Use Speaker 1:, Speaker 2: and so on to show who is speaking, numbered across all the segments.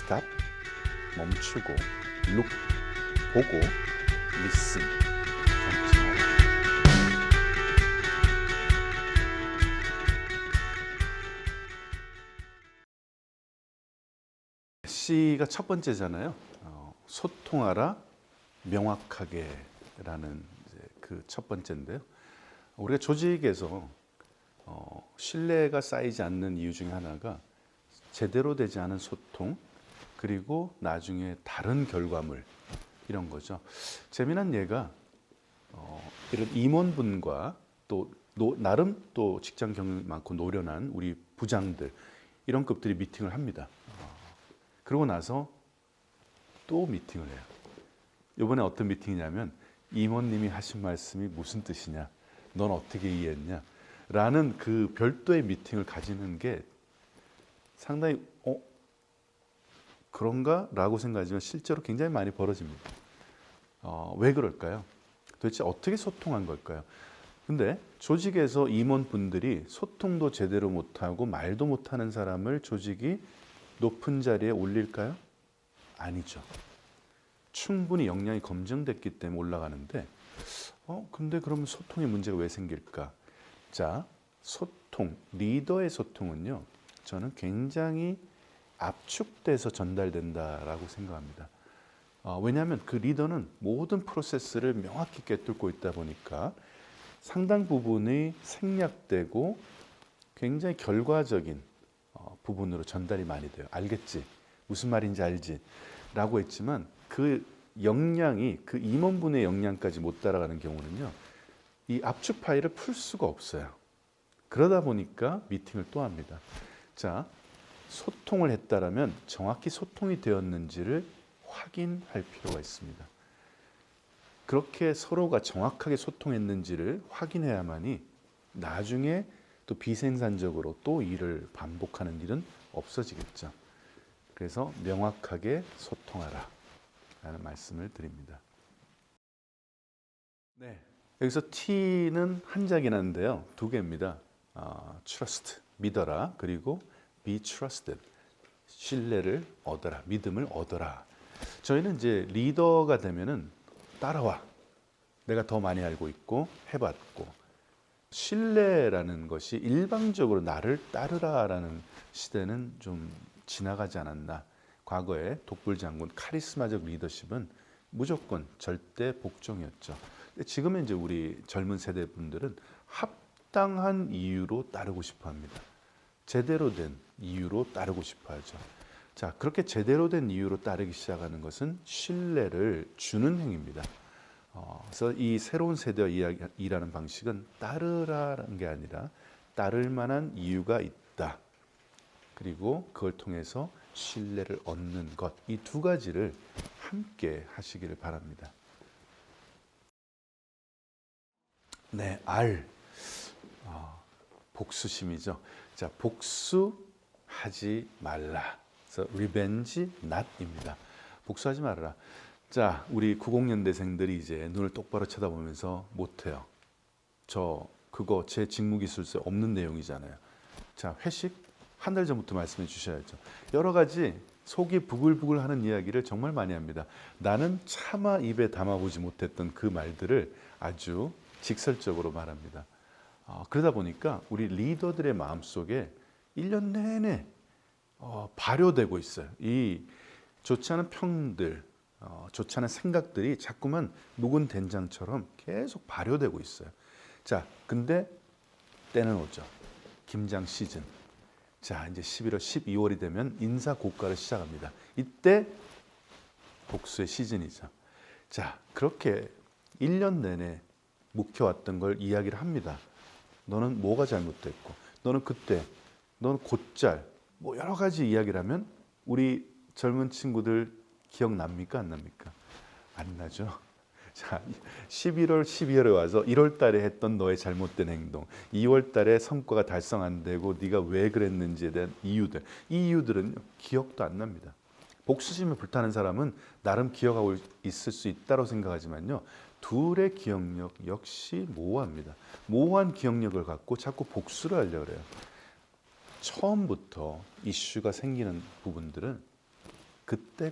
Speaker 1: 스탑, 멈추고, 룩, 보고, 리슨, 경청하라. C가 첫 번째잖아요. 소통하라, 명확하게라는 그 첫 번째인데요. 우리가 조직에서 신뢰가 쌓이지 않는 이유 중에 하나가 제대로 되지 않은 소통, 그리고 나중에 다른 결과물, 이런 거죠. 재미난 예가 이런 임원분과 또 나름 또 직장 경력 많고 노련한 우리 부장들, 이런 급들이 미팅을 합니다. 그러고 나서 또 미팅을 해요. 이번에 어떤 미팅이냐면 임원님이 하신 말씀이 무슨 뜻이냐, 넌 어떻게 이해했냐 라는 그 별도의 미팅을 가지는 게 상당히 그런가? 라고 생각하지만 실제로 굉장히 많이 벌어집니다. 왜 그럴까요? 도대체 어떻게 소통한 걸까요? 근데 조직에서 임원분들이 소통도 제대로 못하고 말도 못하는 사람을 조직이 높은 자리에 올릴까요? 아니죠. 충분히 역량이 검증됐기 때문에 올라가는데 근데 그러면 소통에 문제가 왜 생길까? 자, 소통, 리더의 소통은요, 저는 굉장히 압축돼서 전달된다라고 생각합니다. 왜냐하면 그 리더는 모든 프로세스를 명확히 꿰뚫고 있다 보니까 상당 부분이 생략되고 굉장히 결과적인 부분으로 전달이 많이 돼요. 알겠지? 무슨 말인지 알지? 라고 했지만 그 역량이 그 임원분의 역량까지 못 따라가는 경우는요, 이 압축 파일을 풀 수가 없어요. 그러다 보니까 미팅을 또 합니다. 자, 소통을 했다라면 정확히 소통이 되었는지를 확인할 필요가 있습니다. 그렇게 서로가 정확하게 소통했는지를 확인해야만이 나중에 또 비생산적으로 또 일을 반복하는 일은 없어지겠죠. 그래서 명확하게 소통하라 라는 말씀을 드립니다. 네, 여기서 T는 한 자긴 한데요, 두 개입니다. Trust, 믿어라. 그리고 Be trusted, 신뢰를 얻어라, 믿음을 얻어라. 저희는 이제 리더가 되면은 따라와. 내가 더 많이 알고 있고 해봤고, 신뢰라는 것이 일방적으로 나를 따르라라는 시대는 좀 지나가지 않았나. 과거에 독불장군 카리스마적 리더십은 무조건 절대 복종이었죠. 지금은 이제 우리 젊은 세대 분들은 합당한 이유로 따르고 싶어 합니다. 제대로 된 이유로 따르고 싶어 하죠. 자, 그렇게 제대로 된 이유로 따르기 시작하는 것은 신뢰를 주는 행위입니다. 그래서 이 새로운 세대와 일하는 방식은 따르라는 게 아니라 따를 만한 이유가 있다. 그리고 그걸 통해서 신뢰를 얻는 것, 이 두 가지를 함께 하시기를 바랍니다. 네, R. 복수심이죠. 자, 복수하지 말라. 그래서 revenge not입니다. 복수하지 말아라. 자, 우리 90년대생들이 이제 눈을 똑바로 쳐다보면서 못해요. 그거 제 직무기술서에 없는 내용이잖아요. 자, 회식 한 달 전부터 말씀해 주셔야죠. 여러 가지 속이 부글부글 하는 이야기를 정말 많이 합니다. 나는 차마 입에 담아보지 못했던 그 말들을 아주 직설적으로 말합니다. 그러다 보니까 우리 리더들의 마음속에 1년 내내 발효되고 있어요. 이 좋지 않은 평들, 좋지 않은 생각들이 자꾸만 묵은 된장처럼 계속 발효되고 있어요. 자, 근데 때는 오죠. 김장 시즌. 자, 이제 11월, 12월이 되면 인사 고가를 시작합니다. 이때 복수의 시즌이죠. 자, 그렇게 1년 내내 묵혀왔던 걸 이야기를 합니다. 너는 뭐가 잘못됐고, 너는 그때, 너는 곧잘, 뭐 여러 가지 이야기를 하면 우리 젊은 친구들 기억납니까? 안 납니까? 안 나죠. 자, 11월, 12월에 와서 1월 달에 했던 너의 잘못된 행동, 2월 달에 성과가 달성 안 되고 네가 왜 그랬는지에 대한 이유들, 이 이유들은 기억도 안 납니다. 복수심에 불타는 사람은 나름 기억하고 있을 수 있다고 생각하지만요, 둘의 기억력 역시 모호합니다. 모호한 기억력을 갖고 자꾸 복수를 하려고 해요. 처음부터 이슈가 생기는 부분들은 그때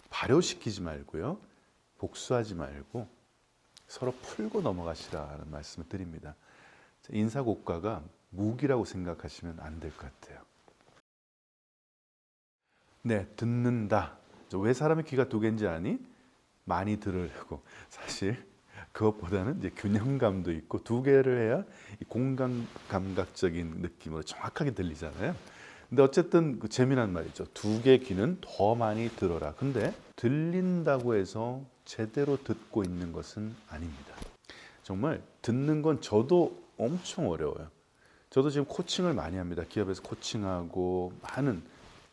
Speaker 1: 발효시키지 말고요. 복수하지 말고 서로 풀고 넘어가시라는 말씀을 드립니다. 인사고과가 무기라고 생각하시면 안 될 것 같아요. 네, 듣는다. 왜 사람의 귀가 두 개인지 아니? 많이 들으려고. 사실 그것보다는 이제 균형감도 있고 두 개를 해야 공감 감각적인 느낌으로 정확하게 들리잖아요. 근데 어쨌든 그 재미난 말이죠. 두 개 귀는 더 많이 들어라. 근데 들린다고 해서 제대로 듣고 있는 것은 아닙니다. 정말 듣는 건 저도 엄청 어려워요. 저도 지금 코칭을 많이 합니다. 기업에서 코칭하고 많은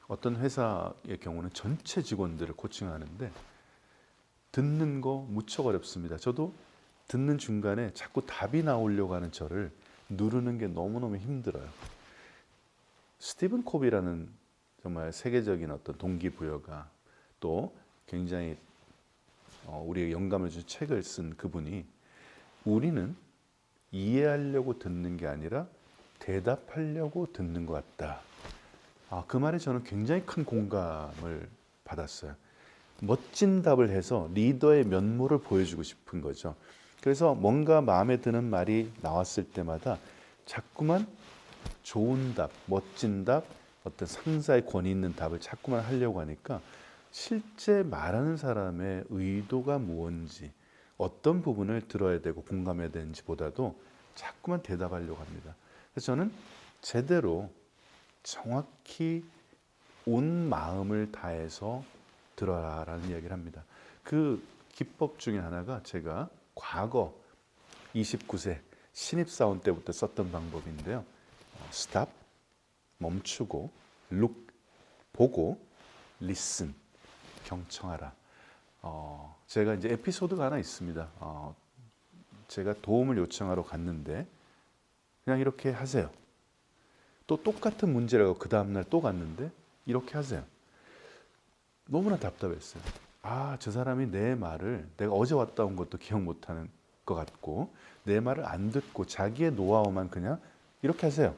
Speaker 1: 어떤 회사의 경우는 전체 직원들을 코칭하는데 듣는 거 무척 어렵습니다. 저도 듣는 중간에 자꾸 답이 나오려고 하는 저를 누르는 게 너무너무 힘들어요. 스티븐 코비라는 정말 세계적인 어떤 동기부여가 또 굉장히 우리에게 영감을 준 책을 쓴 그분이 우리는 이해하려고 듣는 게 아니라 대답하려고 듣는 것 같다. 그 말에 저는 굉장히 큰 공감을 받았어요. 멋진 답을 해서 리더의 면모를 보여주고 싶은 거죠. 그래서 뭔가 마음에 드는 말이 나왔을 때마다 자꾸만 좋은 답, 멋진 답, 어떤 상사의 권위 있는 답을 자꾸만 하려고 하니까 실제 말하는 사람의 의도가 무엇인지 어떤 부분을 들어야 되고 공감해야 되는지 보다도 자꾸만 대답하려고 합니다. 그래서 저는 제대로 정확히 온 마음을 다해서 들어라라는 이야기를 합니다. 그 기법 중에 하나가 제가 과거 29세 신입사원 때부터 썼던 방법인데요. 스탑, 멈추고, look, 보고, listen, 경청하라. 제가 이제 에피소드가 하나 있습니다. 제가 도움을 요청하러 갔는데 그냥 이렇게 하세요. 또 똑같은 문제라고 그 다음날 또 갔는데 이렇게 하세요. 너무나 답답했어요. 저 사람이 내 말을 내가 어제 왔다 온 것도 기억 못하는 것 같고 내 말을 안 듣고 자기의 노하우만 그냥 이렇게 하세요.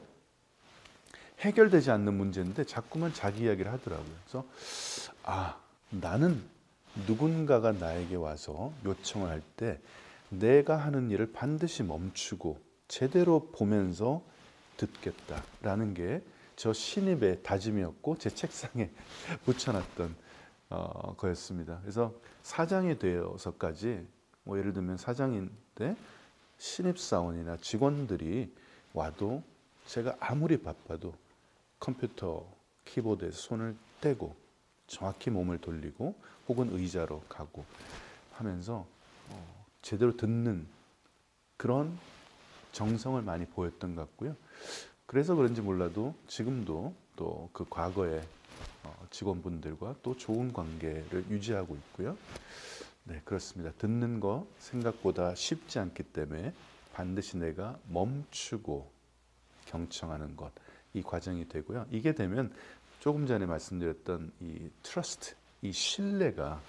Speaker 1: 해결되지 않는 문제인데 자꾸만 자기 이야기를 하더라고요. 그래서 나는 누군가가 나에게 와서 요청을 할 때 내가 하는 일을 반드시 멈추고 제대로 보면서 듣겠다라는 게 저 신입의 다짐이었고 제 책상에 붙여놨던 거였습니다. 그래서 사장이 되어서까지 예를 들면 사장인데 신입사원이나 직원들이 와도 제가 아무리 바빠도 컴퓨터 키보드에서 손을 떼고 정확히 몸을 돌리고 혹은 의자로 가고 하면서 제대로 듣는 그런 정성을 많이 보였던 것 같고요. 그래서 그런지 몰라도 지금도 또 그 과거의 직원분들과 또 좋은 관계를 유지하고 있고요. 네, 그렇습니다. 듣는 거 생각보다 쉽지 않기 때문에 반드시 내가 멈추고 경청하는 것, 이 과정이 되고요. 이게 되면 조금 전에 말씀드렸던 이 트러스트, 이 신뢰가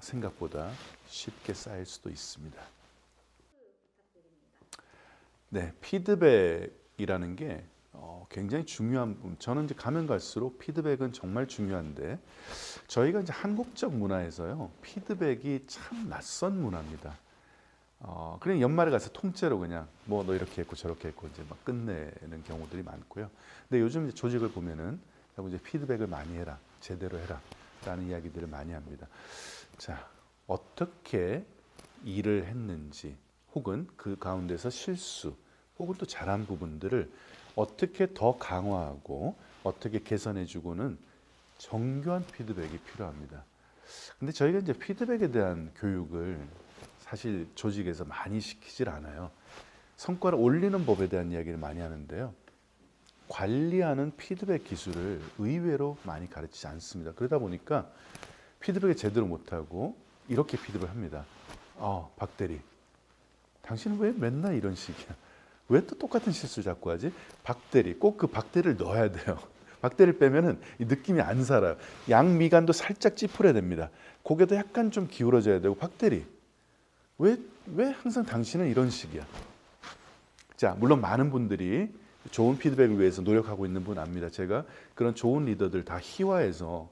Speaker 1: 생각보다 쉽게 쌓일 수도 있습니다. 네, 피드백이라는 게 굉장히 중요한 부분. 저는 이제 가면 갈수록 피드백은 정말 중요한데 저희가 이제 한국적 문화에서요, 피드백이 참 낯선 문화입니다. 그냥 연말에 가서 통째로 그냥 너 이렇게 했고 저렇게 했고 이제 막 끝내는 경우들이 많고요. 근데 요즘 이제 조직을 보면은 이제 피드백을 많이 해라, 제대로 해라라는 이야기들을 많이 합니다. 자, 어떻게 일을 했는지, 혹은 그 가운데서 실수, 혹은 또 잘한 부분들을 어떻게 더 강화하고 어떻게 개선해주고는 정교한 피드백이 필요합니다. 근데 저희가 이제 피드백에 대한 교육을 사실 조직에서 많이 시키질 않아요. 성과를 올리는 법에 대한 이야기를 많이 하는데요. 관리하는 피드백 기술을 의외로 많이 가르치지 않습니다. 그러다 보니까 피드백을 제대로 못하고 이렇게 피드백을 합니다. 박 대리, 당신은 왜 맨날 이런 식이야? 왜 또 똑같은 실수를 자꾸 하지? 박 대리, 꼭 그 박 대리를 넣어야 돼요. 박 대리를 빼면은 이 느낌이 안 살아요. 양미간도 살짝 찌푸려야 됩니다. 고개도 약간 좀 기울어져야 되고, 박 대리, 왜 항상 당신은 이런 식이야? 자, 물론 많은 분들이 좋은 피드백을 위해서 노력하고 있는 분 압니다. 제가 그런 좋은 리더들 다 희화해서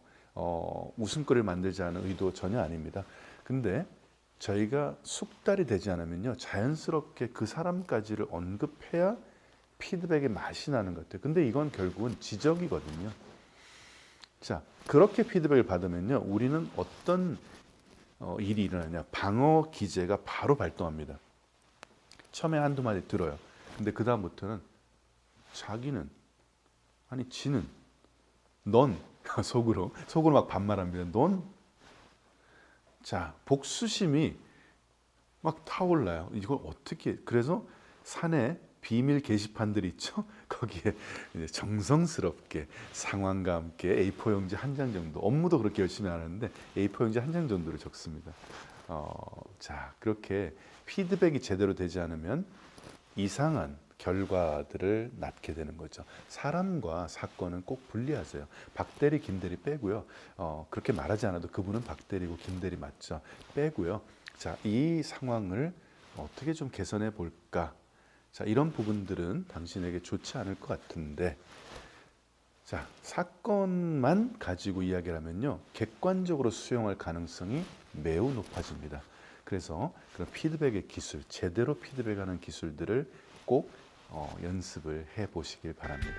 Speaker 1: 웃음거리를 만들자는 의도 전혀 아닙니다. 근데 저희가 숙달이 되지 않으면요, 자연스럽게 그 사람까지를 언급해야 피드백의 맛이 나는 것 같아요. 근데 이건 결국은 지적이거든요. 자, 그렇게 피드백을 받으면요, 우리는 어떤 일이 일어나냐, 방어 기제가 바로 발동합니다. 처음에 한두 마디 들어요. 근데 그 다음부터는 자기는, 아니 지는, 넌 속으로 막 반말합니다. 넌, 자, 복수심이 막 타올라요. 이걸 어떻게, 그래서 산에 비밀 게시판들이 있죠. 거기에 이제 정성스럽게 상황과 함께 A4 용지 한 장 정도, 업무도 그렇게 열심히 안 하는데 A4 용지 한 장 정도를 적습니다. 자, 그렇게 피드백이 제대로 되지 않으면 이상한 결과들을 낳게 되는 거죠. 사람과 사건은 꼭 분리하세요. 박대리, 김대리 빼고요. 그렇게 말하지 않아도 그분은 박대리고 김대리 맞죠. 빼고요. 자, 이 상황을 어떻게 좀 개선해 볼까? 자, 이런 부분들은 당신에게 좋지 않을 것 같은데, 자, 사건만 가지고 이야기를 하면요, 객관적으로 수용할 가능성이 매우 높아집니다. 그래서 그런 피드백의 기술, 제대로 피드백하는 기술들을 꼭 연습을 해 보시길 바랍니다.